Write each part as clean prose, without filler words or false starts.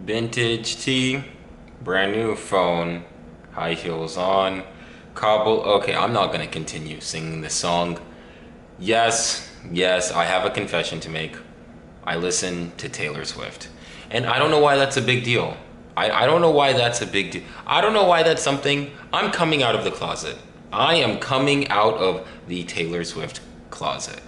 Vintage tee, brand new phone, high heels on, cobble. Okay, I'm not gonna continue singing this song. Yes, I have a confession to make. I listen to Taylor Swift. And I don't know why that's a big deal. I don't know why that's a big deal. I don't know why that's something. I'm coming out of the closet. I am coming out of the Taylor Swift closet.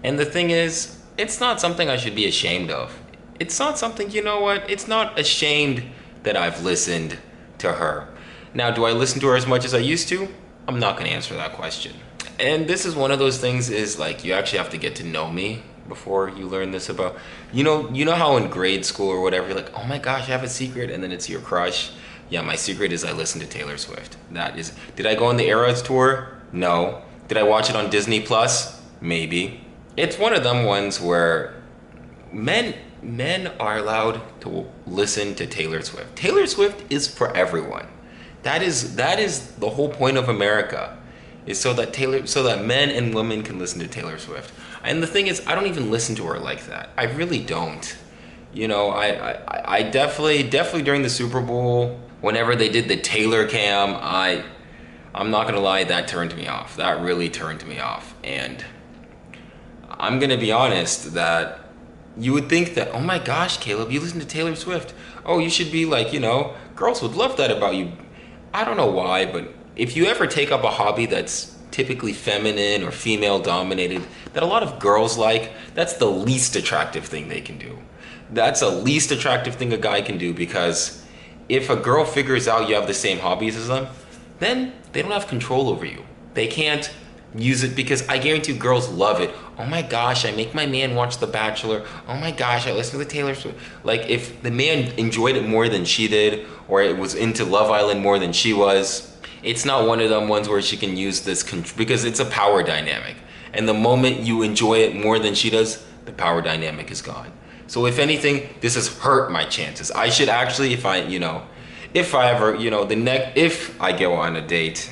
And the thing is, it's not something I should be ashamed of. It's not something, you know what? It's not ashamed that I've listened to her. Now, do I listen to her as much as I used to? I'm not going to answer that question. And this is one of those things is like you actually have to get to know me before you learn this about you know how in grade school or whatever you're like, oh my gosh, I have a secret, and then it's your crush. Yeah, my secret is I listen to Taylor Swift. That is, did I go on the Eras tour? No. Did I watch it on Disney Plus? Maybe. It's one of them ones where men are allowed to listen to Taylor Swift. Taylor Swift is for everyone. That is the whole point of America, is so that men and women can listen to Taylor Swift. And the thing is, I don't even listen to her like that. I really don't. You know, I definitely during the Super Bowl, whenever they did the Taylor cam, I'm not gonna lie, that turned me off. That really turned me off. And I'm gonna be honest that you would think that, oh my gosh, Caleb, you listen to Taylor Swift. Oh, you should be like, girls would love that about you. I don't know why, but if you ever take up a hobby that's typically feminine or female dominated, that a lot of girls like, that's the least attractive thing they can do. That's the least attractive thing a guy can do, because if a girl figures out you have the same hobbies as them, then they don't have control over you. They can't use it, because I guarantee you girls love it. Oh my gosh, I make my man watch The Bachelor. Oh my gosh, I listen to the Taylor Swift. Like, if the man enjoyed it more than she did, or it was into Love Island more than she was, it's not one of them ones where she can use this because it's a power dynamic. And the moment you enjoy it more than she does, the power dynamic is gone. So if anything, this has hurt my chances. I should actually, if I ever, if I go on a date,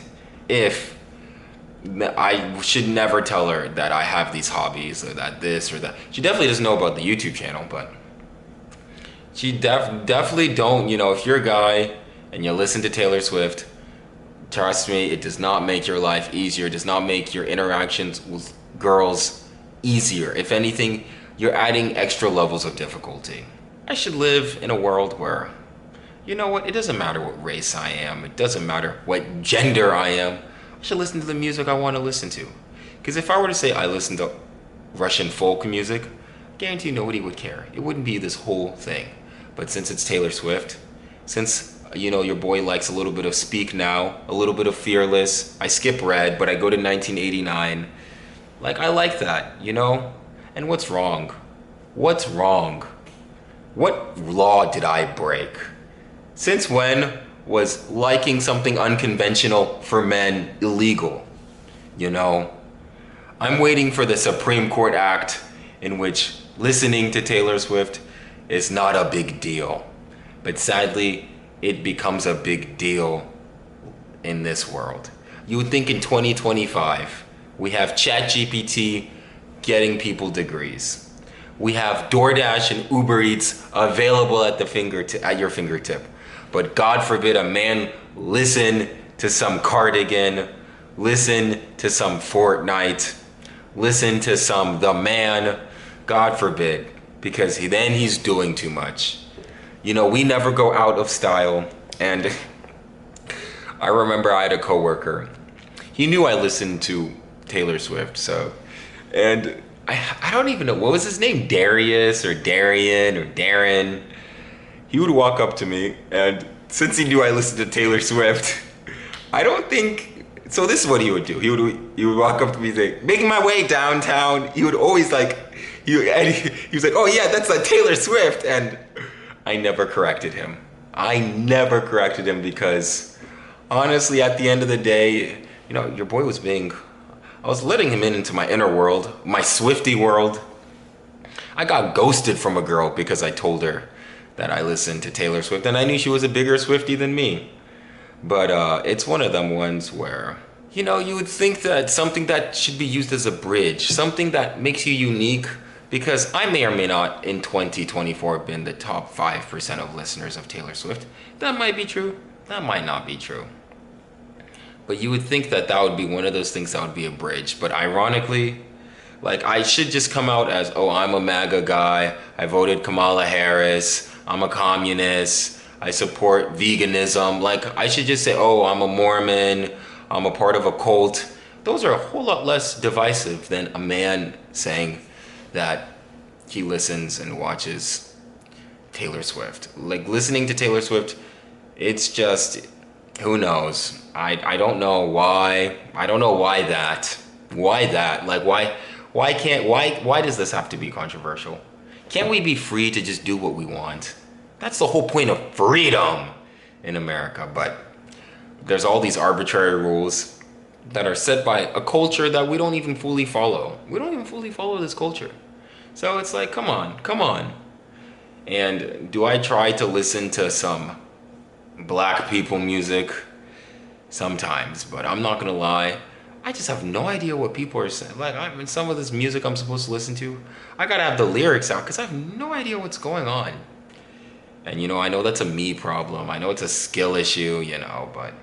I should never tell her that I have these hobbies or that this or that. She definitely doesn't know about the YouTube channel, but she definitely don't, if you're a guy and you listen to Taylor Swift, trust me, it does not make your life easier. It does not make your interactions with girls easier. If anything, you're adding extra levels of difficulty. I should live in a world where, you know what, it doesn't matter what race I am. It doesn't matter what gender I am. I should listen to the music I want to listen to. Because if I were to say I listen to Russian folk music, I guarantee nobody would care. It wouldn't be this whole thing. But since it's Taylor Swift, since your boy likes a little bit of Speak Now, a little bit of Fearless. I skip Red, but I go to 1989. Like, I like that, And what's wrong? What's wrong? What law did I break? Since when was liking something unconventional for men illegal? I'm waiting for the Supreme Court Act in which listening to Taylor Swift is not a big deal. But sadly, it becomes a big deal in this world. You would think in 2025, we have ChatGPT getting people degrees. We have DoorDash and Uber Eats available at your fingertip. But God forbid a man listen to some Cardigan, listen to some Fortnite, listen to some The Man. God forbid, because then he's doing too much. We never go out of style. And I remember I had a coworker. He knew I listened to Taylor Swift, and I don't even know, what was his name? Darius or Darian or Darren. He would walk up to me, and since he knew I listened to Taylor Swift, so this is what he would do. He would walk up to me and say, making my way downtown. He would always he was like, oh yeah, that's a Taylor Swift. And I never corrected him. Because honestly, at the end of the day, your boy I was letting him into my inner world, my Swiftie world. I got ghosted from a girl because I told her that I listened to Taylor Swift, and I knew she was a bigger Swiftie than me. But it's one of them ones where, you would think that something that should be used as a bridge, something that makes you unique, Because I may or may not in 2024 been the top 5% of listeners of Taylor Swift. That might be true. That might not be true. But you would think that that would be one of those things that would be a bridge. But ironically, like I should just come out as, oh, I'm a MAGA guy. I voted Kamala Harris. I'm a communist. I support veganism. Like I should just say, oh, I'm a Mormon. I'm a part of a cult. Those are a whole lot less divisive than a man saying that he listens and watches Taylor Swift. Like listening to Taylor Swift, it's just, who knows? I don't know why. I don't know why that. Why that? Like why does this have to be controversial? Can't we be free to just do what we want? That's the whole point of freedom in America. But there's all these arbitrary rules that are set by a culture that we don't even fully follow. We don't even fully follow this culture. So it's like, come on. And do I try to listen to some black people music? Sometimes, but I'm not gonna lie, I just have no idea what people are saying. Like, in some of this music I'm supposed to listen to, I gotta have the lyrics out because I have no idea what's going on. And you know, I know that's a me problem. I know it's a skill issue, you know, but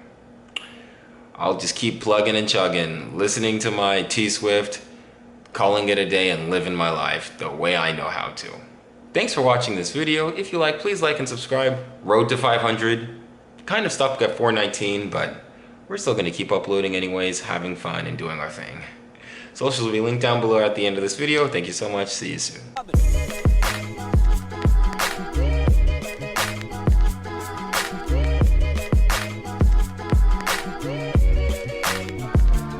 I'll just keep plugging and chugging, listening to my T-Swift, calling it a day and living my life the way I know how to. Thanks for watching this video. If you like, please like and subscribe. Road to 500. Kind of stuck at 419, but we're still going to keep uploading anyways, having fun and doing our thing. Socials will be linked down below at the end of this video. Thank you so much. See you soon.